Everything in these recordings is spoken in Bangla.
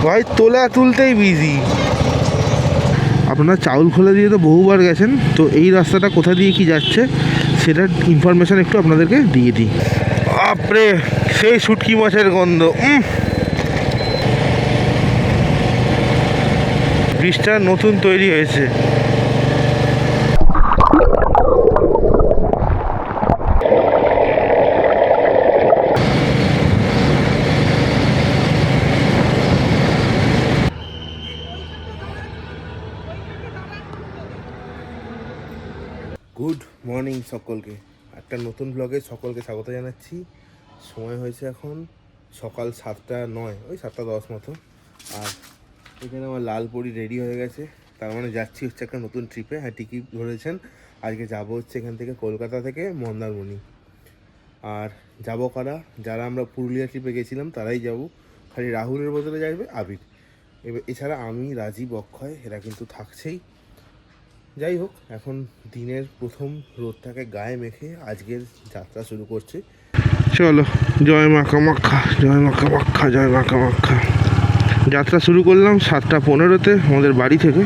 ভাই তোলা তুলতেই বিজি। আপনারা চাউলখোলা দিয়ে তো বহুবার গেছেন, তো এই রাস্তাটা কোথা দিয়ে কি যাচ্ছে সেটার ইনফরমেশান একটু আপনাদেরকে দিয়ে দিই। আপরে সেই শুটকি মাছের গন্ধ। ব্রিজটা নতুন তৈরি হয়েছে। গুড মর্নিং সকলকে, একটা নতুন ব্লগে সকলকে স্বাগত জানাচ্ছি। সময় হয়েছে এখন সকাল 7:09, ওই 7:10 মতো। আর এখানে আমার লালপরি রেডি হয়ে গেছে, তার মানে যাচ্ছি হচ্ছে একটা নতুন ট্রিপে। হ্যাঁ, টিকিট ধরেছেন। আজকে যাব হচ্ছে এখান থেকে কলকাতা থেকে মন্দারমণি। আর যাবো কারা, যারা আমরা পুরুলিয়া ট্রিপে গেছিলাম তারাই যাব। খালি রাহুলের বদলে যাবে আবির। এছাড়া আমি, রাজীব, অক্ষয় এরা কিন্তু থাকছেই। যাই হোক, এখন দিনের প্রথম রোদটাকে গায়ে মেখে আজকের যাত্রা শুরু করছে। চলো, জয় মা কামাখ্যা, জয় মা কামাখ্যা, জয় মা কামাখ্যা। যাত্রা শুরু করলাম 7:15 আমাদের বাড়ি থেকে।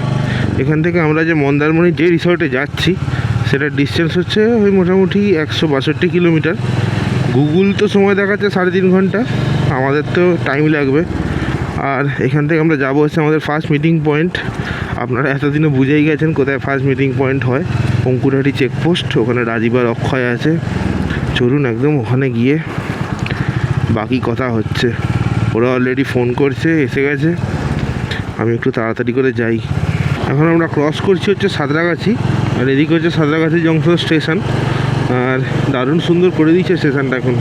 এখান থেকে আমরা যে মন্দারমণি যে রিসর্টে যাচ্ছি সেটার ডিস্টেন্স হচ্ছে ওই মোটামুটি 162 কিলোমিটার। গুগল তো সময় দেখাচ্ছে 3.5 ঘন্টা, আমাদের তো টাইম লাগবে। আর এখান থেকে আমরা যাবো হচ্ছে আমাদের ফার্স্ট মিটিং পয়েন্ট। আপনারা এতদিনে বুঝেই গেছেন কোথায় ফার্স্ট মিটিং পয়েন্ট হয়, অঙ্কুরহাটি চেকপোস্ট। ওখানে রাজীব আর অক্ষয় আছে। চলুন একদম ওখানে গিয়ে বাকি কথা হচ্ছে। ওরা অলরেডি ফোন করছে, এসে গেছে। আমি একটু তাড়াতাড়ি করে যাই। এখন আমরা ক্রস করছি হচ্ছে সাঁতরাগাছি, আর এদিকে হচ্ছে সাঁতরাগাছি জংশন স্টেশন। আর দারুণ সুন্দর করে দিয়েছে স্টেশনটা এখন।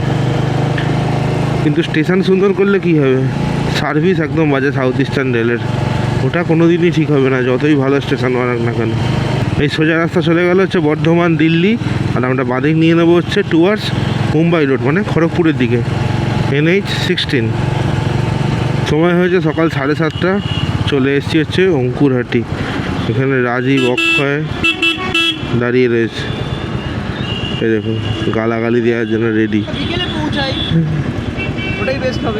কিন্তু স্টেশন সুন্দর করলে কি হবে, সার্ভিস একদম বাজে সাউথ ইস্টার্ন রেলের। ওটা কোনো দিনই ঠিক হবে না, যতই ভালো স্টেশন বানাক না কেন। এই সোজা রাস্তা চলে গেল হচ্ছে বর্ধমান, দিল্লি। আর আমরা বাদিক নিয়ে নেবো হচ্ছে টুয়ার্ডস মুম্বাই রোড, মানে খড়গপুরের দিকে, NH-16। সময় হয়েছে সকাল 7:30। চলে এসেছি হচ্ছে অঙ্কুরহাটি। এখানে রাজীব, অক্ষয় দাঁড়িয়ে রয়েছে। এই দেখুন, গালাগালি দেওয়ার জন্য রেডি।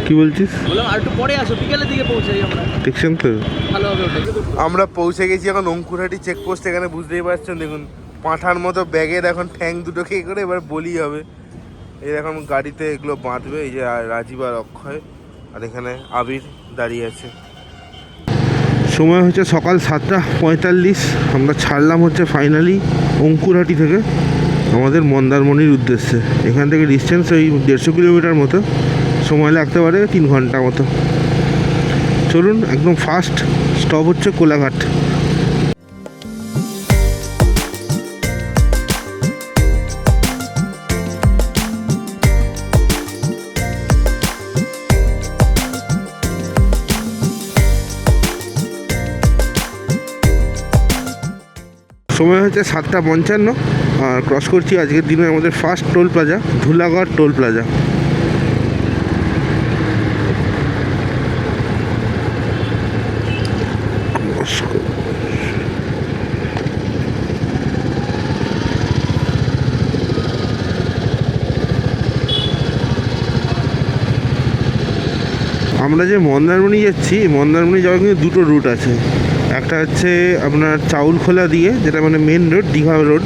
কি বলছিস? দেখছেন তো, আমরা পৌঁছে গেছি এখন অঙ্কুরহাটি চেকপোস্ট। এখানে বুঝতেই পারছেন, দেখুন পাঁঠার মতো ব্যাগের এখন ঠ্যাং দুটো খেয়ে করে এবার বলি হবে। এই এখন গাড়িতে এগুলো বাঁধবে। এই যে রাজীব আর অক্ষয়, আর এখানে আবির দাঁড়িয়ে আছে। সময় হচ্ছে সকাল 7:45। আমরা ছাড়লাম হচ্ছে ফাইনালি অঙ্কুরহাটি থেকে আমাদের মন্দারমণির উদ্দেশ্যে। এখান থেকে ডিস্টেন্স ওই 150 কিলোমিটার মতো, সময় লাগতে পারে 3 ঘন্টা মতো। চলুন, একদম ফার্স্ট স্টপ হচ্ছে কোলাঘাট। সময় হচ্ছে 7:55। আর ক্রস করছি আজকের দিনে আমাদের first toll plaza, Dhulagarh toll plaza. আমরা যে মন্দারমণি যাচ্ছি, মন্দারমণি যাওয়ার কিন্তু দুটো রুট আছে। একটা হচ্ছে আপনার চাউলখোলা দিয়ে, যেটা মানে মেন রোড, দীঘা রোড,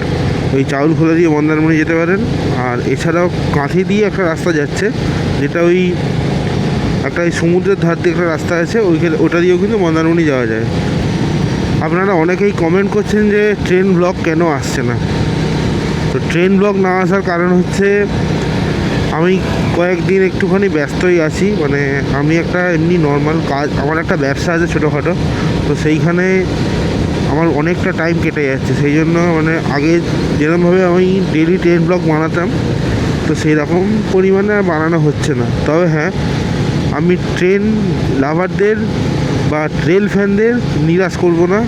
ওই চাউলখোলা দিয়ে মন্দারমণি যেতে পারেন। আর এছাড়াও কাঁথি দিয়ে একটা রাস্তা যাচ্ছে, যেটা ওই একটা ওই সমুদ্রের ধার দিয়ে একটা রাস্তা আছে, ওটা দিয়েও কিন্তু মন্দারমণি যাওয়া যায়। আপনারা অনেকেই কমেন্ট করছেন যে ট্রেন ব্লগ কেন আসছে না। তো ট্রেন ব্লগ না আসার কারণ হচ্ছে আমি কয়েকদিন একটুখানি ব্যস্তই আছি। মানে আমি একটা এমনি নর্মাল কাজ, আমার একটা ব্যবসা আছে ছোটোখাটো, তো সেইখানে আমার অনেকটা টাইম কেটে যাচ্ছে। সেই জন্য মানে আগে যেরকমভাবে আমি ডেইলি ট্রেন ব্লগ বানাতাম, তো সেই রকম পরিমাণে আর বানানো হচ্ছে না। তবে হ্যাঁ, আমি ট্রেন লাভারদের বা রেল ফ্যানদের নিরাশ করব না।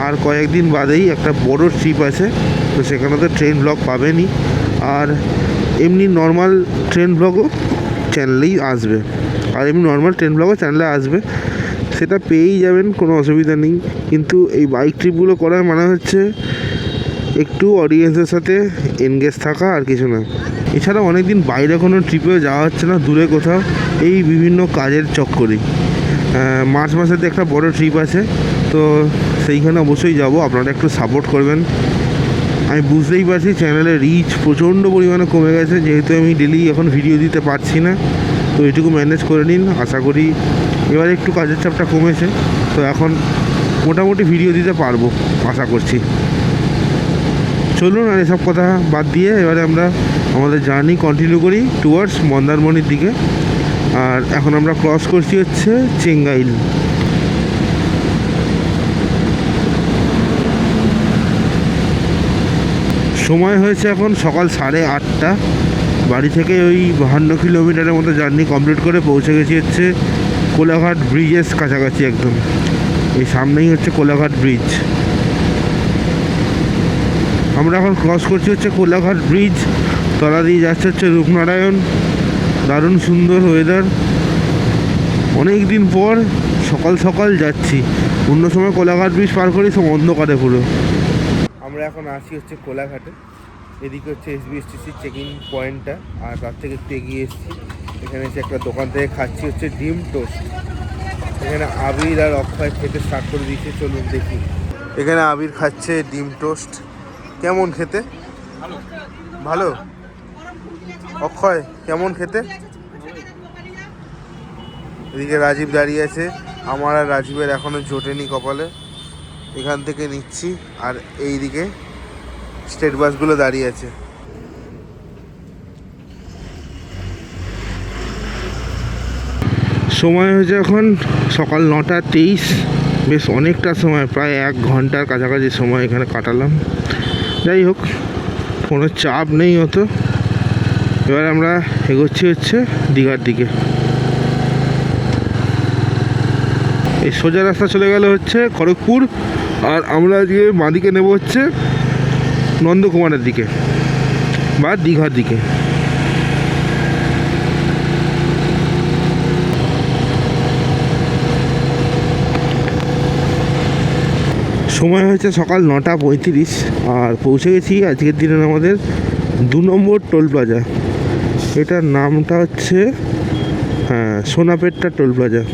আর কয়েকদিন বাদেই একটা বড় ট্রিপ আছে, তো সেখানে তো ট্রেন ব্লগ পাবেনই। আর এমনি নর্মাল ট্রেন ব্লগও চ্যানেলেই আসবে, আর এমনি নর্মাল ট্রেন ব্লগও চ্যানেলে আসবে, সেটা পেয়েই যাবেন, কোনো অসুবিধা নেই। কিন্তু এই বাইক ট্রিপগুলো করার মানে হচ্ছে একটু অডিয়েন্সের সাথে এনগেজ থাকা, আর কিছু না। এছাড়া অনেক দিন বাইরে কোনো ট্রিপেও যাওয়া হচ্ছে না, দূরে কোথাও, এই বিভিন্ন কাজের চক্করেই। মার্চ মাসেতে একটা বড় ট্রিপ আছে, তো সেইখানে অবশ্যই যাব, আপনারা একটু সাপোর্ট করবেন। আমি বুঝতেই পারছি চ্যানেলের রিচ প্রচণ্ড পরিমাণে কমে গেছে, যেহেতু আমি ডেলি এখন ভিডিও দিতে পারছি না, তো এটুকু ম্যানেজ করে নিন। আশা করি এবারে একটু কাজের চাপটা কমেছে, তো এখন মোটামুটি ভিডিও দিতে পারবো আশা করছি। চলুন আর এসব কথা বাদ দিয়ে এবারে আমরা আমাদের জার্নি কন্টিনিউ করি টুয়ার্ডস মন্দারমণির দিকে। আর এখন আমরা ক্রস করছি হচ্ছে চেঙ্গাইল। সময় হয়েছে এখন সকাল 8:30। বাড়ি থেকে ওই 52 কিলোমিটারের মতো জার্নি কমপ্লিট করে পৌঁছে গেছি হচ্ছে কোলাঘাট ব্রিজের কাছাকাছি একদম। এই সামনেই হচ্ছে কোলাঘাট ব্রিজ। আমরা এখন ক্রস করছি হচ্ছে কোলাঘাট ব্রিজ, তলা দিয়ে যাচ্ছে হচ্ছে রূপনারায়ণ। দারুণ সুন্দর ওয়েদার, অনেক দিন পর সকাল সকাল যাচ্ছি। অন্য সময় কোলাঘাট ব্রিজ পার করি সব অন্ধকারে পুরো। আমরা এখন আসি হচ্ছে কোলাঘাটে। এদিকে হচ্ছে SBSTC চেকিং পয়েন্টটা, আর তার থেকে একটু এগিয়ে এসেছি। এখানে এসে একটা দোকান থেকে খাচ্ছি হচ্ছে ডিম টোস্ট। এখানে আবির আর অক্ষয় খেতে স্টার্ট করে দিয়েছে, চলুন দেখি। এখানে আবির খাচ্ছে ডিম টোস্ট। কেমন খেতে? ভালো। অক্ষয় কেমন খেতে? এদিকে রাজীব দাঁড়িয়ে আছে, আমার আর রাজীবের এখনও জোটেনি কপালে। এখান থেকে নিচ্ছি, আর এইদিকে স্টেট বাসগুলো দাঁড়িয়ে আছে। সময় হয়েছে এখন সকাল 9:23। বেশ অনেকটা সময়, প্রায় 1 ঘন্টার কাছাকাছি সময় এখানে কাটালাম। যাই হোক, কোনো চাপ নেই অত। এবার আমরা এগোচ্ছি হচ্ছে দীঘার দিকে। এই সোজা রাস্তা চলে গেল হচ্ছে খড়গপুর, আর আমরা আজকে বাঁদিকে নেব হচ্ছে নন্দকুমারের দিকে বা দীঘার দিকে। সময় হয়েছে সকাল 9:35, আর পৌঁছে গেছি আজকের দিনের আমাদের 2 নম্বর টোল প্লাজা। এটার নামটা হচ্ছে সোনাপেট্টা টোল প্লাজা।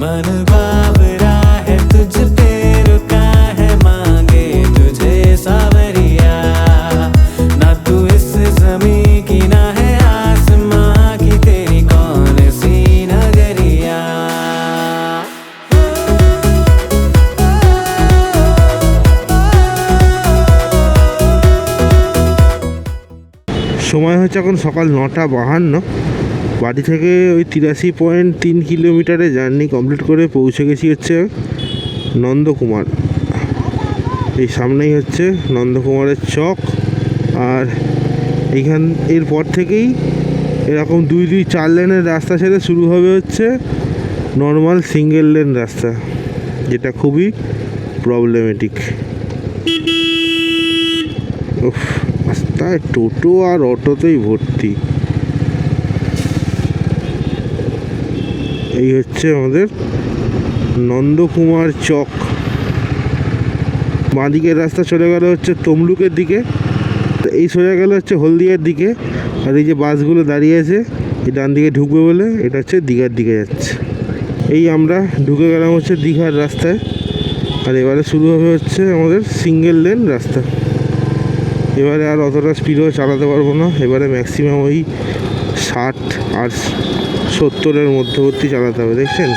मन बावरा है तुझ पे रुका है, मांगे तुझे सावरिया। ना तू इस ज़मीं की ना है आसमां की, तेरी कौन सी नगरिया। সময় হচ্ছে এখন সকাল 9:52। বাড়ি থেকে ওই 83.3 কিলোমিটারে জার্নি কমপ্লিট করে পৌঁছে গেছি হচ্ছে নন্দকুমার। এই সামনেই হচ্ছে নন্দকুমারের চক, আর এরপর থেকেই এরকম 2-4 লেনের রাস্তা ছেড়ে শুরু হবে হচ্ছে নর্মাল সিঙ্গেল লেন রাস্তা, যেটা খুবই প্রবলেমেটিক। রাস্তায় টোটো আর অটোতেই ভর্তি। এই হচ্ছে আমাদের নন্দকুমার চক। বাঁদিকের রাস্তা চলে গেল হচ্ছে তমলুকের দিকে, তো এই সোজা গেল হচ্ছে হলদিয়ার দিকে। আর এই যে বাসগুলো দাঁড়িয়ে আছে এই ডান দিকে ঢুকবে বলে, এটা হচ্ছে দীঘার দিকে যাচ্ছে। এই আমরা ঢুকে গেলাম হচ্ছে দীঘার রাস্তায়, আর এবারে শুরু হবে হচ্ছে আমাদের সিঙ্গেল লেন রাস্তা। এবারে আর অতটা স্পিডও চালাতে পারবো না, এবারে ম্যাক্সিমাম ওই 60 আর 70-এর মধ্যবর্তী চালাতে হবে। দেখছেন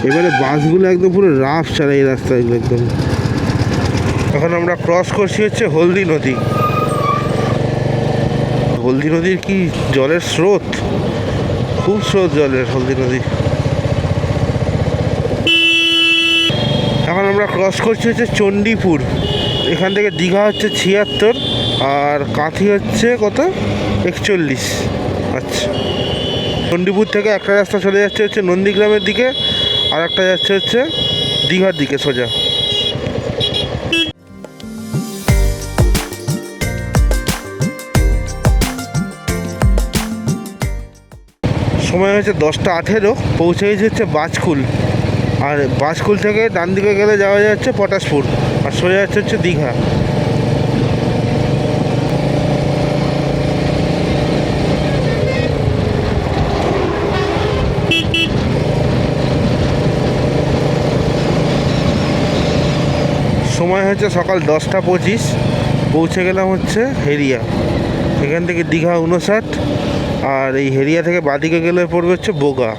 এবারে বাসগুলো একদম পুরো রাফ চালায় এই রাস্তাগুলো একদম। এখন আমরা ক্রস করছি হচ্ছে হলদি নদী। হলদি নদীর কি জলের স্রোত, খুব স্রোত জলের হলদি নদী। এখন আমরা ক্রস করছি হচ্ছে চণ্ডীপুর। এখান থেকে দীঘা হচ্ছে 76, আর কাঁথি হচ্ছে কত 41। আচ্ছা, চণ্ডীপুর থেকে একটা রাস্তা চলে যাচ্ছে হচ্ছে নন্দীগ্রামের দিকে, আর একটা যাচ্ছে হচ্ছে দীঘার দিকে সোজা। সময় হচ্ছে 10:18, পৌঁছে গেছে হচ্ছে বাজকুল। আর বাজকুল থেকে ডান দিকে গেলে যাওয়া যাচ্ছে পটাশপুর। আর সোজা যাচ্ছে হচ্ছে দীঘা। সময় হচ্ছে সকাল 10:25, পৌঁছে গেলাম হচ্ছে হেরিয়া। এখান থেকে দীঘা 59, আর এই হেরিয়া থেকে বাদিকে গেলে পড়বে হচ্ছে বোগা।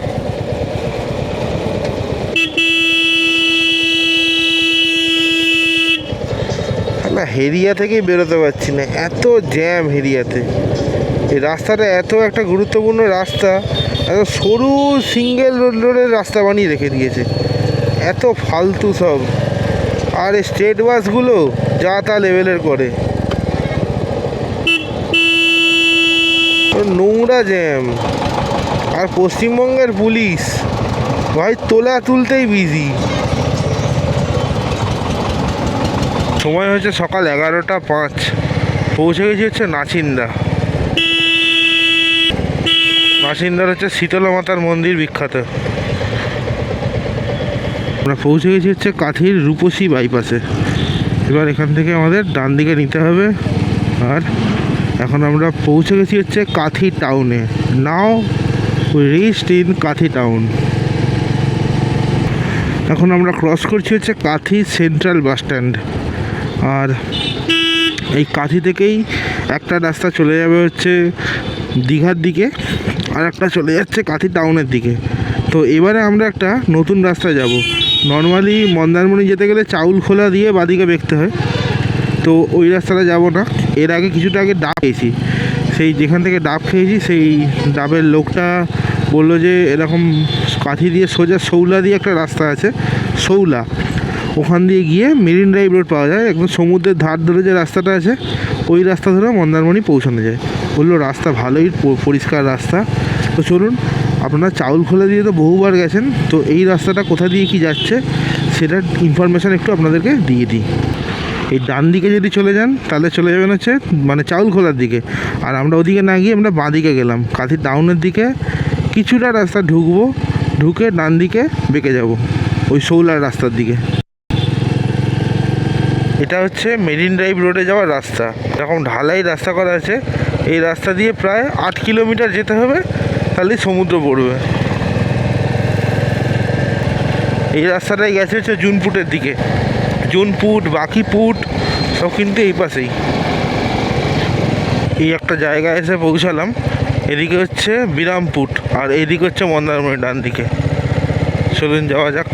না, হেরিয়া থেকেই বেরোতে পারছি না, এত জ্যাম হেরিয়াতে। এই রাস্তাটা এত একটা গুরুত্বপূর্ণ রাস্তা, এত সরু সিঙ্গেল রোডের রাস্তা বানিয়ে রেখে দিয়েছে, এত ফালতু সব। আর এই স্টেট বাসগুলো যা তা লেভেলের করে, নোংরা জ্যাম। আর পশ্চিমবঙ্গের পুলিশ ভাই তোলা তুলতেই বিজি। সময় হচ্ছে সকাল 11:05, পৌঁছে গেছি হচ্ছে নাচিন্দা। নাচিন্দার হচ্ছে শীতলা মাতার মন্দির বিখ্যাত। আমরা পৌঁছে গেছি হচ্ছে কাঠির রূপসী বাইপাসে। এবার এখান থেকে আমাদের ডান দিকে নিতে হবে। আর এখন আমরা পৌঁছে গেছি হচ্ছে কাথি টাউনে। Now we reached in Kanthi town. এখন আমরা ক্রস করছি হচ্ছে কাথি সেন্ট্রাল বাস স্ট্যান্ড। আর এই কাথি থেকেই একটা রাস্তা চলে যাবে হচ্ছে দীঘার দিকে, আর একটা চলে যাচ্ছে কাথি টাউনের দিকে। তো এবারে আমরা একটা নতুন রাস্তা যাব। নর্মালি মন্দারমণি যেতে গেলে চাউলখোলা দিয়ে বাদিকে বেঁকতে হয়, তো ওই রাস্তাটা যাব না। এর আগে কিছুটা আগে ডাব খেয়েছি, সেই যেখান থেকে ডাব খেয়েছি সেই ডাবের লোকটা বললো যে এরকম কাঠি দিয়ে সোজা শৌলা দিয়ে একটা রাস্তা আছে, শৌলা, ওখান দিয়ে গিয়ে মেরিন ড্রাইভ রোড পাওয়া যায়। একদম সমুদ্রের ধার ধরে যে রাস্তাটা আছে ওই রাস্তা ধরে মন্দারমণি পৌঁছানো যায়। বললো রাস্তা ভালোই, পরিষ্কার রাস্তা। তো চলুন, আপনারা চাউলখোলা দিয়ে তো বহুবার গেছেন, তো এই রাস্তাটা কোথা দিয়ে কি যাচ্ছে সেটার ইনফরমেশান একটু আপনাদেরকে দিয়ে দিই। এই ডান দিকে যদি চলে যান তাহলে চলে যাবেন হচ্ছে মানে চাউলখোলার দিকে। আর আমরা ওদিকে না গিয়ে আমরা বাঁ দিকে গেলাম, কাঁথি টাউনের দিকে কিছুটা রাস্তা ঢুকবো, ঢুকে ডান দিকে বেঁকে যাব ওই শৌলার রাস্তার দিকে। এটা হচ্ছে মেরিন ড্রাইভ রোডে যাওয়ার রাস্তা। এরকম ঢালাই রাস্তা করা আছে, এই রাস্তা দিয়ে প্রায় 8 কিলোমিটার যেতে হবে, তাহলেই সমুদ্র পড়বে। এই রাস্তাটাই গেছে হচ্ছে জুনপুটের দিকে। জুনপুট, বাকিপুট সব কিন্তু এই পাশেই। এই একটা জায়গায় এসে পৌঁছালাম, এদিকে হচ্ছে বিরামপুট আর এদিকে হচ্ছে মন্দারমণি ডান দিকে। চলুন যাওয়া যাক।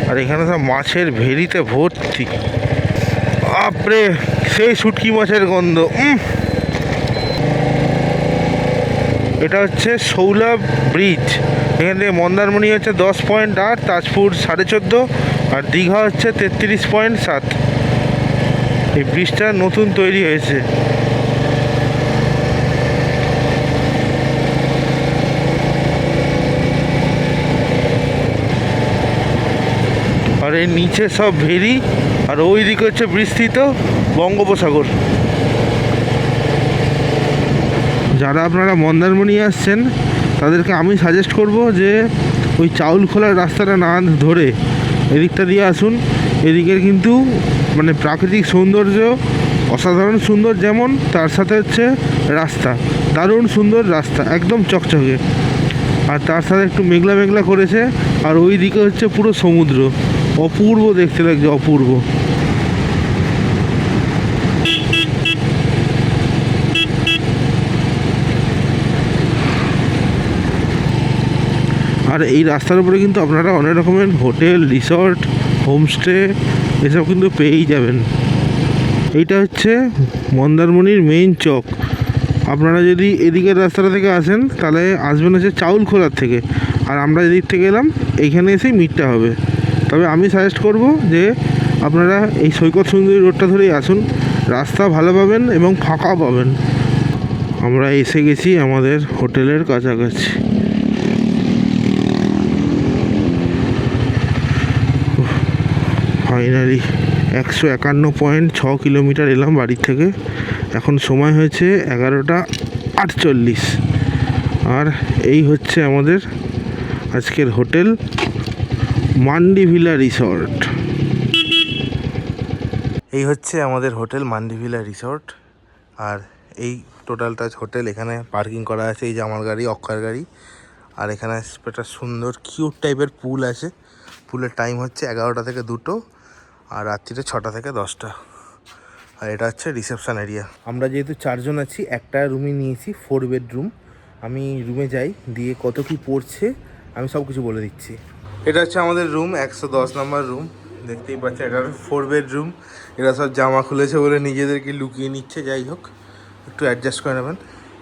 আর এখানে সব মাছের ভেরিতে ভর্তি, বাপরে সেই শুটকি মাছের গন্ধ। এটা হচ্ছে শৌলা ব্রিজ। এখান থেকে মন্দারমণি হচ্ছে 10.8, তাজপুর 14.5, আর দীঘা হচ্ছে 33.7। এই ব্রিজটা নতুন তৈরি হয়েছে। আর এর নিচে সব ভেরি, আর ওই দিকে হচ্ছে বিস্তৃত বঙ্গোপসাগর। যারা আপনারা মন্দারমণি আসছেন তাদেরকে আমি সাজেস্ট করব যে ওই চাউলখোলার রাস্তাটা না ধরে এদিকটা দিয়ে আসুন। এদিকের কিন্তু মানে প্রাকৃতিক সৌন্দর্য অসাধারণ সুন্দর, যেমন তার সাথে হচ্ছে রাস্তা দারুণ সুন্দর, রাস্তা একদম চকচকে, আর তার সাথে একটু মেঘলা মেঘলা করেছে। আর ওই দিকে হচ্ছে পুরো সমুদ্র, অপূর্ব দেখতে লাগছে, অপূর্ব। আর এই রাস্তার উপরে কিন্তু আপনারা অনেক রকমের হোটেল, রিসর্ট, হোমস্টে এসব কিন্তু পেয়েই যাবেন। এইটা হচ্ছে মন্দারমণির মেইন চক। আপনারা যদি এদিকের রাস্তাটা থেকে আসেন তাহলে আসবেন হচ্ছে চাউলখোলার থেকে, আর আমরা এদিক থেকে এলাম এইখানে এসেই মিটটা হবে। তবে আমি সাজেস্ট করব যে আপনারা এই সৈকত সুন্দরী রোডটা ধরেই আসুন, রাস্তা ভালো পাবেন এবং ফাঁকা পাবেন। আমরা এসে গেছি আমাদের হোটেলের কাছাকাছি। ফাইনালি 151.6 কিলোমিটার এলাম বাড়ির থেকে। এখন সময় হয়েছে 11:48, আর এই হচ্ছে আমাদের আজকের হোটেল মান্ডি ভিলা রিসর্ট। এই হচ্ছে আমাদের হোটেল মান্ডিভিলা রিসর্ট। আর এই টোটালটা হোটেল, এখানে পার্কিং করা আছে, এই যে আমার গাড়ি, অক্ষয়ের গাড়ি। আর এখানে একটা সুন্দর কিউট টাইপের পুল আছে। পুলের টাইম হচ্ছে 11টা থেকে 2টো, আর রাত্রিতে 6টা থেকে 10টা। আর এটা হচ্ছে রিসেপশন এরিয়া। আমরা যেহেতু 4 জন আছি, একটা রুমই নিয়েছি, 4 বেডরুম। আমি রুমে যাই, দিয়ে কত কি পড়ছে আমি সব কিছু বলে দিচ্ছি। এটা হচ্ছে আমাদের রুম, 110 নম্বর রুম। দেখতেই পাচ্ছি এটা 4 বেডরুম। এরা সব জামা খুলেছে বলে নিজেদেরকে লুকিয়ে নিচ্ছে। যাই হোক, একটু অ্যাডজাস্ট করে নেবেন।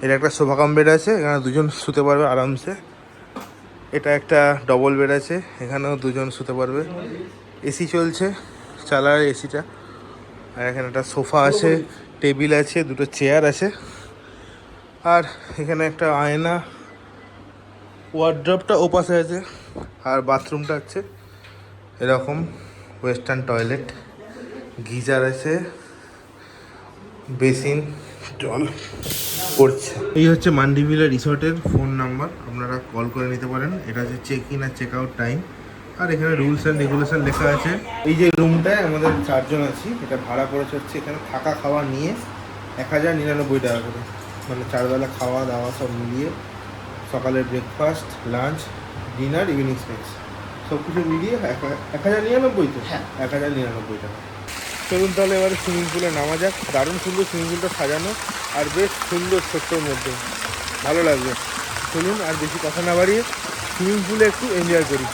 এটা একটা সোফা কাম বেড আছে, এখানে 2 জন শুতে পারবে আরামসে। এটা একটা ডবল বেড আছে, এখানেও 2 জন শুতে পারবে। এসি চলছে, চালার এসিটা। আর এখানে একটা সোফা আছে, টেবিল আছে, 2টো চেয়ার আছে। আর এখানে একটা আয়না, ওয়ার্ড্রপটা ওপাশে আছে। আর বাথরুমটা হচ্ছে এরকম, ওয়েস্টার্ন টয়লেট, গিজার আছে, বেসিন, জল পড়ছে। এই হচ্ছে মান্ডিভিলা রিসর্টের ফোন নাম্বার, আপনারা কল করে নিতে পারেন। এটা হচ্ছে চেক ইন আর চেক আউট টাইম। আর এখানে রুলস অ্যান্ড রেগুলেশন লেখা আছে। এই যে রুমটায় আমাদের 4 জন আছি, এটা ভাড়া পড়েছে হচ্ছে এখানে থাকা খাওয়া নিয়ে 1099 টাকা করে। মানে 4 বেলা খাওয়া দাওয়া সব মিলিয়ে, সকালের breakfast, lunch, dinner, evening snacks সব কিছু মিলিয়ে 1099 তো? হ্যাঁ, 1099 টাকা। চলুন তাহলে এবারে সুইমিং পুলে নামা যাক। দারুণ সুন্দর সুইমিং পুলটা সাজানো, আর বেশ সুন্দর, ছোট্টর মধ্যে ভালো লাগবে। চলুন আর বেশি কথা না বাড়িয়ে সুইমিং পুলে একটু এনজয় করি।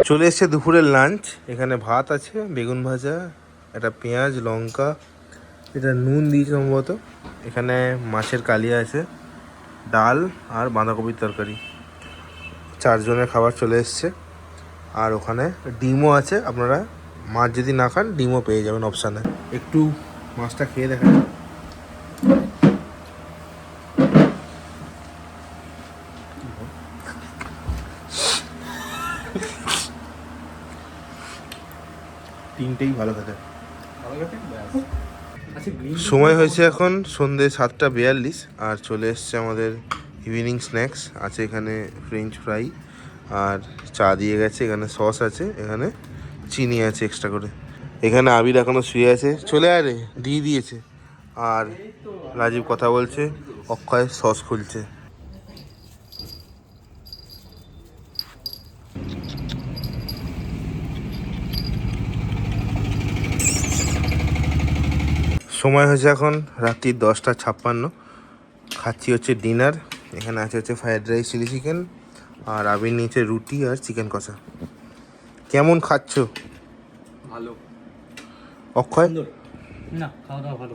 চলে এসছে দুপুরের লাঞ্চ। এখানে ভাত আছে, বেগুন ভাজা, একটা পেঁয়াজ, লঙ্কা, এটা নুন দিয়েছে সম্ভবত। এখানে মাছের কালিয়া আছে, ডাল আর বাঁধাকপির তরকারি। 4 জনের খাবার চলে এসছে। আর ওখানে ডিমও আছে, আপনারা মাছ যদি না খান ডিমও পেয়ে যাবেন অপশানে। একটু মাছটা খেয়ে দেখা যাক। তিনটেই ভালো খেতে। সময় হয়েছে এখন সন্ধ্যে 7:42, আর চলে এসছে আমাদের ইভিনিং স্ন্যাক্স। আছে এখানে ফ্রেঞ্চ ফ্রাই, আর চা দিয়ে গেছে, এখানে সস আছে, এখানে চিনি আছে এক্সট্রা করে। এখানে আবির এখনও শুয়ে আছে, চলে আরে দিয়ে দিয়েছে। আর রাজীব কথা বলছে, অক্ষয় সস খুলছে। সময় হয়েছে এখন রাত্রি 10:56। খাচ্ছি হচ্ছে ডিনার। এখানে আছে হচ্ছে ফ্রায়েড রাইস, চিলি চিকেন, আর আবির নিচে রুটি আর চিকেন কষা। কেমন খাচ্ছ? ভালো। অক্ষয়? না, খাওয়া দাওয়া ভালো।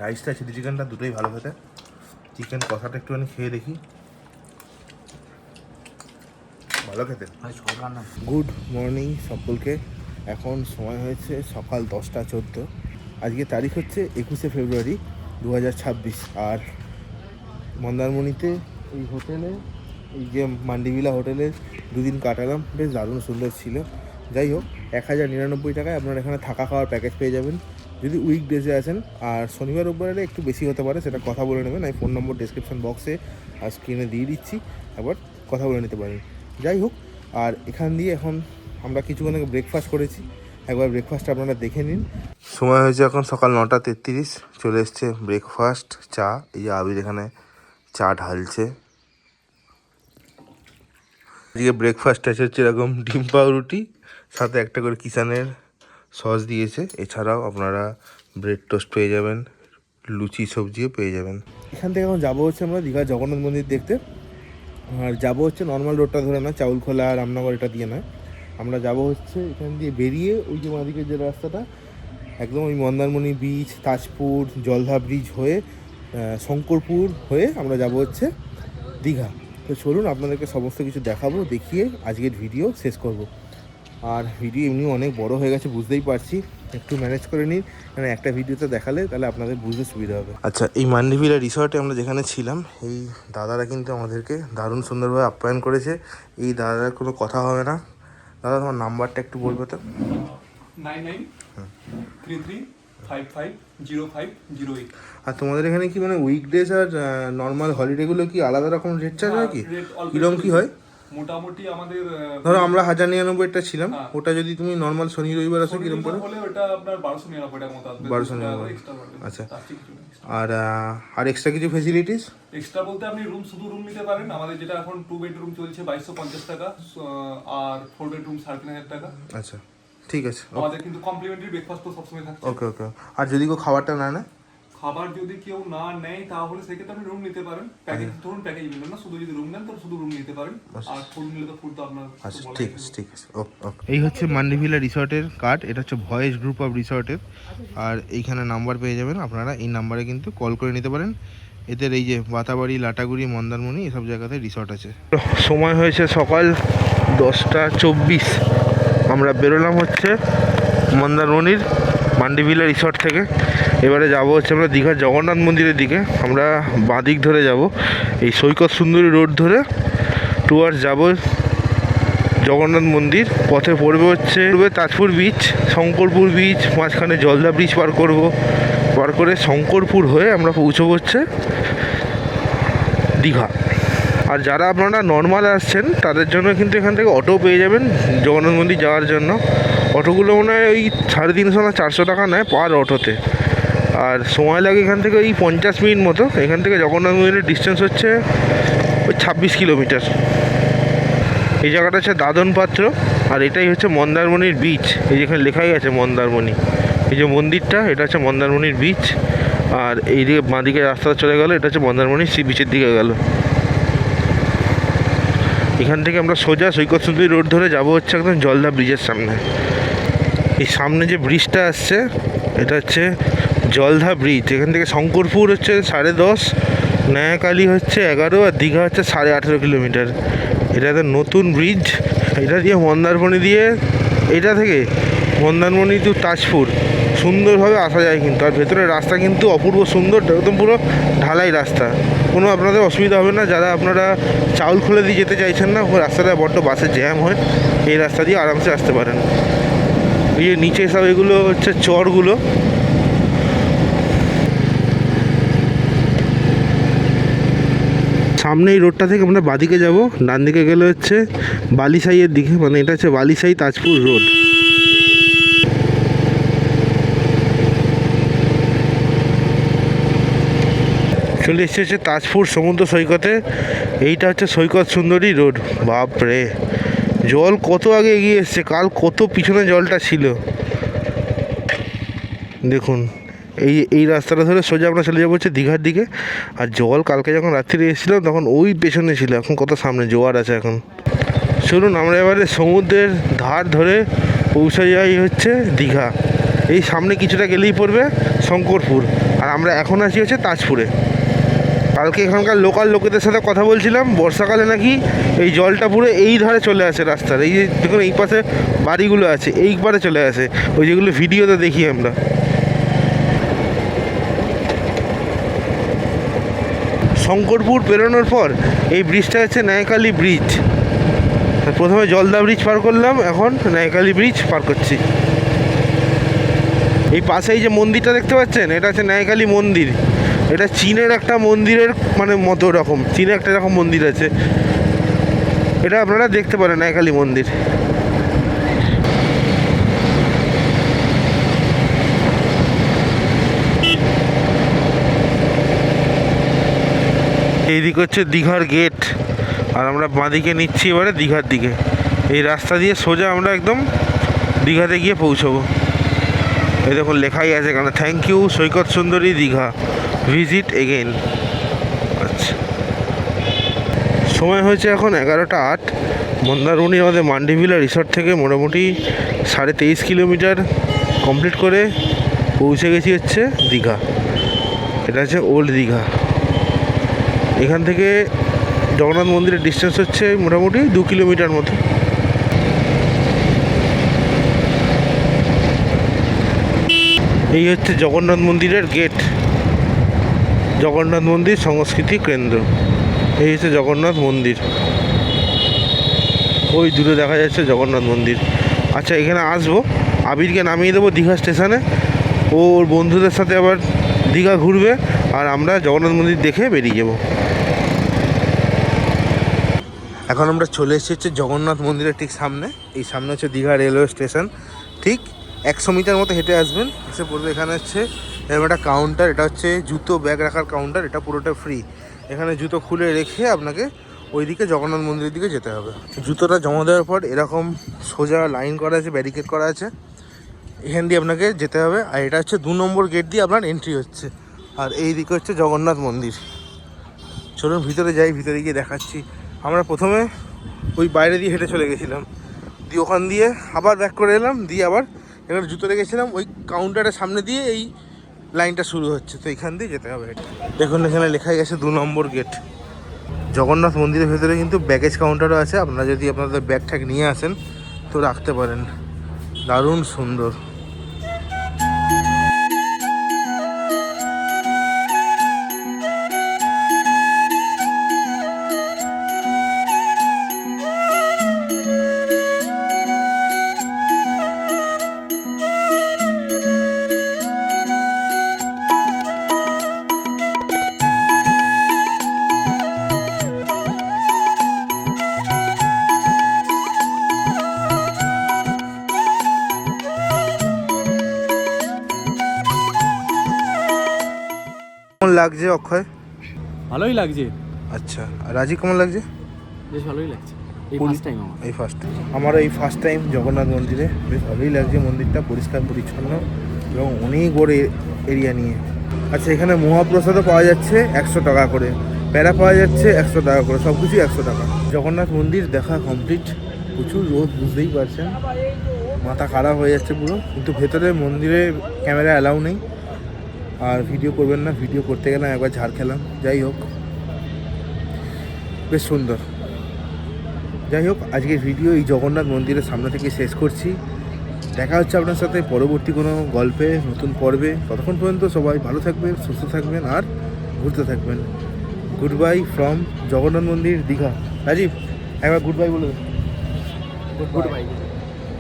রাইসটা, চিলি চিকেনটা দুটোই ভালো খেতে। চিকেন কষাটা একটুখানি খেয়ে দেখি, ভালো খেতে। গুড মর্নিং সকলকে। এখন সময় হয়েছে সকাল 10:14। আজকে তারিখ হচ্ছে 21শে ফেব্রুয়ারি 2026। আর মন্দারমণিতে এই হোটেলে, এই যে মান্ডিভিলা হোটেলে 2 দিন কাটালাম, বেশ দারুণ সুন্দর ছিল। যাই হোক, 1099 টাকায় আপনারা এখানে থাকা খাওয়ার প্যাকেজ পেয়ে যাবেন যদি উইকডেজে আসেন। আর শনিবার রোববারে একটু বেশি হতে পারে, সেটা কথা বলে নেবেন। আমি ফোন নম্বর ডেসক্রিপশন বক্সে আর স্ক্রিনে দিয়ে দিচ্ছি, একবার কথা বলে নিতে পারেন। যাই হোক, আর এখান দিয়ে এখন আমরা কিছুক্ষণ আগে ব্রেকফাস্ট করেছি, একবার ব্রেকফাস্টটা আপনারা দেখে নিন। সময় হয়েছে এখন সকাল 9:33। চলে এসছে ব্রেকফাস্ট, চা। এই যে আবির এখানে চা ঢালছে। আজকে ব্রেকফাস্ট আছে হচ্ছে এরকম ডিম পাউরুটি, সাথে একটা করে কিষানের সস দিয়েছে। এছাড়াও আপনারা ব্রেড টোস্ট পেয়ে যাবেন, লুচি সবজিও পেয়ে যাবেন। এখান থেকে এখন যাবো হচ্ছে আমরা দীঘা জগন্নাথ মন্দির দেখতে। আর যাবো হচ্ছে নর্মাল রোডটা ধরে না, চাউলখোলা রামনগর এটা দিয়ে নয়, আমরা যাব হচ্ছে এখান দিয়ে বেরিয়ে ওই যে বাঁদিকের যে রাস্তাটা একদম ওই মন্দারমণি বিচ, তাজপুর, জলধা ব্রিজ হয়ে শঙ্করপুর হয়ে আমরা যাব হচ্ছে দীঘা। তো চলুন আপনাদেরকে সমস্ত কিছু দেখাবো, দেখিয়ে আজকের ভিডিও শেষ করব। আর ভিডিও এমনি অনেক বড় হয়ে গেছে বুঝতেই পারছি, একটু ম্যানেজ করে নিন, মানে একটা ভিডিওতে দেখালে তাহলে আপনাদের বুঝতে সুবিধা হবে। আচ্ছা, এই মান্ডিভিলা রিসর্টে আমরা যেখানে ছিলাম এই দাদারা কিন্তু আমাদেরকে দারুণ সুন্দরভাবে আপ্যায়ন করেছে। এই দাদারা কোনো কথা হবে না। দাদা তোমার নাম্বারটা একটু বলবে তো? 9933550508। আর তোমাদের এখানে কি মানে উইকডেজ আর নর্মাল হলিডেগুলো কি আলাদা রকম রেট চার্জ হয় কি? কিরকম কি হয়? মোটামুটি আমাদের ধরো আমরা 1099টা ছিলাম, হ্যাঁ। ওটা যদি তুমি নর্মাল শনি রবিবার আসো কিরকম পড়ে? হলে ওটা আপনার 1299 টাকার মতো আসবে। 1299 এক্সট্রা পড়বে। আচ্ছা। তার থেকে কিছু না। আর এক্সট্রা কিছু ফেসিলিটিস? এক্সট্রা বলতে আপনি শুধু রুম নিতে পারেন। আমাদের যেটা এখন 2 বেডরুম চলছে 2250 টাকা, আর 4 বেডরুম 3500 টাকা। আচ্ছা, ঠিক আছে। আমাদের কিন্তু কমপ্লিমেন্টারি ব্রেকফাস্ট তো সবসময় থাকছে। ওকে ওকে। আর যদি কেউ খাবারটা না নেয়? খাবার যদি কেউ না নেয় তাহলে সেক্ষেত্রে আপনি রুম নিতে পারেন। প্যাকেজ ধরুন প্যাকেজ নিলেন না, শুধু যদি রুম নেন তো শুধু রুম নিতে পারেন। আর ফুল নিলে তো ফুল তো আপনার। আচ্ছা, ঠিক আছে ঠিক আছে। ওকে ওকে। এই হচ্ছে মান্ডিভিলা রিসর্টের কার্ড, এটা হচ্ছে ভয়েস গ্রুপ অফ রিসর্টের। আর এইখানে নাম্বার পেয়ে যাবেন, আপনারা এই নাম্বারে কিন্তু কল করে নিতে পারেন। এদের এই যে বাতাবাড়ি, লাটাগুড়ি, মন্দারমণি এসব জায়গাতে রিসর্ট আছে। সময় হয়েছে সকাল 10:24। আমরা বেরোলাম হচ্ছে মন্দারমণির মান্ডিভিলা রিসর্ট থেকে। এবারে যাব হচ্ছে আমরা দীঘার জগন্নাথ মন্দিরের দিকে। আমরা বাঁদিক ধরে যাব, এই সৈকত সুন্দরী রোড ধরে টুয়ার্ডস যাব জগন্নাথ মন্দির। পথে পড়বে হচ্ছে তাজপুর বিচ, শঙ্করপুর বিচ, মাঝখানে জলদা ব্রিজ পার করব, পার করে শঙ্করপুর হয়ে আমরা পৌঁছবো হচ্ছে দীঘা। আর যারা আপনারা নর্মাল আসছেন তাদের জন্য কিন্তু এখান থেকে অটো পেয়ে যাবেন জগন্নাথ মন্দির যাওয়ার জন্য। অটোগুলো মনে হয় ওই 350 না 400 টাকা নেয় পার অটোতে। আর সময় লাগে এখান থেকে ওই 50 মিনিট মতো। এখান থেকে জগন্নাথ মন্দিরের ডিস্টেন্স হচ্ছে ওই 26 কিলোমিটার। এই জায়গাটা হচ্ছে দাদন পাত্র, আর এটাই হচ্ছে মন্দারমণির বিচ। এই যেখানে লেখাই আছে মন্দারমণি, এই যে মন্দিরটা এটা হচ্ছে মন্দারমণির বিচ। আর এই দিকে বাঁদিকে রাস্তা চলে গেল, এটা হচ্ছে মন্দারমণির সি বিচের দিকে গেল। এখান থেকে আমরা সোজা সৈকত সুন্দরী রোড ধরে যাব হচ্ছে একদম জলদা ব্রিজের সামনে। এই সামনে যে ব্রিজটা আসছে এটা হচ্ছে জলধা ব্রিজ। এখান থেকে শঙ্করপুর হচ্ছে 10.5, নয়াকালী হচ্ছে 11, আর দীঘা হচ্ছে 18.5 কিলোমিটার। এটা একটা নতুন ব্রিজ। এটা দিয়ে মন্দারমণি দিয়ে, এটা থেকে মন্দারমণি টু তাজপুর সুন্দরভাবে আসা যায় কিন্তু। আর ভেতরের রাস্তা কিন্তু অপূর্ব সুন্দর, একদম পুরো ঢালাই রাস্তা, কোনো আপনাদের অসুবিধা হবে না। যারা আপনারা চাউলখোলা দিয়ে যেতে চাইছেন না, ওই রাস্তাটা বড্ড বাসের জ্যাম হয়, এই রাস্তা দিয়ে আরামসে আসতে পারেন। এই যে নিচে সব এগুলো হচ্ছে চরগুলো। সামনে এই রোডটা থেকে আমরা বাদিকে যাব, ডান দিকে গেলে হচ্ছে বালিসাইয়ের দিকে, মানে এটা হচ্ছে বালিসাই তাজপুর রোড। চলে এসেছে তাজপুর সমুদ্র সৈকতে। এইটা হচ্ছে সৈকত সুন্দরী রোড। বাপরে, জল কত আগে এগিয়ে এসছে, কাল কত পিছনে জলটা ছিল দেখুন। এই রাস্তাটা ধরে সোজা আমরা চলে যাবো হচ্ছে দীঘার দিকে। আর জল কালকে যখন রাত্রিরে এসেছিলাম তখন ওই পেছনে ছিল, এখন কত সামনে জোয়ার আছে এখন। চলুন আমরা এবারে সমুদ্রের ধার ধরে পৌঁছে যাই হচ্ছে দীঘা। এই সামনে কিছুটা গেলেই পড়বে শঙ্করপুর, আর আমরা এখন আছি হচ্ছে তাজপুরে। কালকে এখানকার লোকাল লোকেদের সাথে কথা বলছিলাম, বর্ষাকালে নাকি এই জলটা পুরো এই ধারে চলে আসে রাস্তার। এই যে দেখুন এই পাশে বাড়িগুলো আছে, এই পারে চলে আসে, ওই যেগুলো ভিডিওতে দেখি আমরা। শঙ্করপুর পেরোনোর পর এই ব্রিজটা হচ্ছে নয়াকালী ব্রিজ। প্রথমে জলদা ব্রিজ পার করলাম, এখন নয়াকালী ব্রিজ পার করছি। এই পাশেই যে মন্দিরটা দেখতে পাচ্ছেন, এটা হচ্ছে নয়াকালী মন্দির। এটা চীনের একটা মন্দিরের মানে মতো রকম, চীনে একটা রকম মন্দির আছে, এটা আপনারা দেখতে পারেন নয়াকালী মন্দির। এইদিকে হচ্ছে দীঘার গেট, আর আমরা বাঁদিকে নিচ্ছি এবারে দীঘার দিকে। এই রাস্তা দিয়ে সোজা আমরা একদম দীঘাতে গিয়ে পৌঁছবো। এই দেখুন লেখাই আছে এখানে, থ্যাংক ইউ সৈকত সুন্দরী দীঘা, ভিজিট এগেইন। আচ্ছা, সময় হয়েছে এখন 11:08। মন্দারমণি আমাদের মান্ডিভিলা রিসর্ট থেকে মোটামুটি 23.5 কিলোমিটার কমপ্লিট করে পৌঁছে গেছি হচ্ছে দীঘা। এটা হচ্ছে ওল্ড দীঘা। এখান থেকে জগন্নাথ মন্দিরের ডিস্টেন্স হচ্ছে মোটামুটি 2 কিলোমিটার মতো। এই হচ্ছে জগন্নাথ মন্দিরের গেট, জগন্নাথ মন্দির সংস্কৃতি কেন্দ্র। এই হচ্ছে জগন্নাথ মন্দির, ওই দূরে দেখা যাচ্ছে জগন্নাথ মন্দির। আচ্ছা, এখানে আসবো, আবিরকে নামিয়ে দেবো দীঘা স্টেশনে, ও ওর বন্ধুদের সাথে আবার দীঘা ঘুরবে, আর আমরা জগন্নাথ মন্দির দেখে বেরিয়ে যাব। এখন আমরা চলে এসেছি হচ্ছে জগন্নাথ মন্দিরের ঠিক সামনে। এই সামনে হচ্ছে দীঘা রেলওয়ে স্টেশন। ঠিক 100 মিটার মতো হেঁটে আসবেন, এসে পড়বে এখানে হচ্ছে এরকম একটা কাউন্টার। এটা হচ্ছে জুতো ব্যাগ রাখার কাউন্টার, এটা পুরোটা ফ্রি। এখানে জুতো খুলে রেখে আপনাকে ওইদিকে জগন্নাথ মন্দিরের দিকে যেতে হবে। জুতোটা জমা দেওয়ার পর এরকম সোজা লাইন করা আছে, ব্যারিকেড করা আছে, এখান দিয়ে আপনাকে যেতে হবে। আর এটা হচ্ছে 2 নম্বর গেট দিয়ে আপনার এন্ট্রি হচ্ছে। আর এই দিকে হচ্ছে জগন্নাথ মন্দির। চলুন ভিতরে যাই, ভিতরে গিয়ে দেখাচ্ছি। আমরা প্রথমে ওই বাইরে দিয়ে হেঁটে চলে গেছিলাম, দিয়ে ওখান দিয়ে আবার ব্যাক করে এলাম, দিয়ে আবার এখানে জুতো রেখেছিলাম। ওই কাউন্টারের সামনে দিয়ে এই লাইনটা শুরু হচ্ছে, তো এখান দিয়ে যেতে হবে। দেখুন এখানে লেখাই গেছে 2 নম্বর গেট। জগন্নাথ মন্দিরের ভেতরে কিন্তু ব্যাগেজ কাউন্টারও আছে, আপনারা যদি আপনাদের ব্যাগ ট্যাগ নিয়ে আসেন তো রাখতে পারেন। দারুণ সুন্দর। কেমন লাগছে অক্ষয়? ভালোই লাগছে। আচ্ছা, আর রাজি কেমন লাগছে? বেশ ভালোই লাগছে। এই পুরী- ফার্স্ট টাইম আমার। এই ফার্স্ট আমারও এই ফার্স্ট টাইম জগন্নাথ মন্দিরে। বেশ ভালোই লাগছে মন্দিরটা, পরিষ্কার পরিচ্ছন্ন এবং অনেক বড় এরিয়া নিয়ে। আচ্ছা, এখানে মহাপ্রসাদও পাওয়া যাচ্ছে 100 টাকা করে, প্যারা পাওয়া যাচ্ছে 100 টাকা করে, সব কিছুই 100 টাকা। জগন্নাথ মন্দির দেখা কমপ্লিট। প্রচুর রোদ, বুঝতেই পারছেন, মাথা খারাপ হয়ে যাচ্ছে পুরো। কিন্তু ভেতরে মন্দিরে ক্যামেরা অ্যালাউ নেই, আর ভিডিও করবেন না। ভিডিও করতে গেলাম, একবার ঝাড় খেলাম। যাই হোক, বেশ সুন্দর। যাই হোক, আজকের ভিডিও এই জগন্নাথ মন্দিরের সামনে থেকে শেষ করছি। দেখা হচ্ছে আপনার সাথে পরবর্তী কোনো গল্পে, নতুন পর্বে। ততক্ষণ পর্যন্ত সবাই ভালো থাকবেন, সুস্থ থাকবেন আর ঘুরতে থাকবেন। গুড বাই ফ্রম জগন্নাথ মন্দির দীঘা। রাজীব, একবার গুড বাই বলে গুড বাই।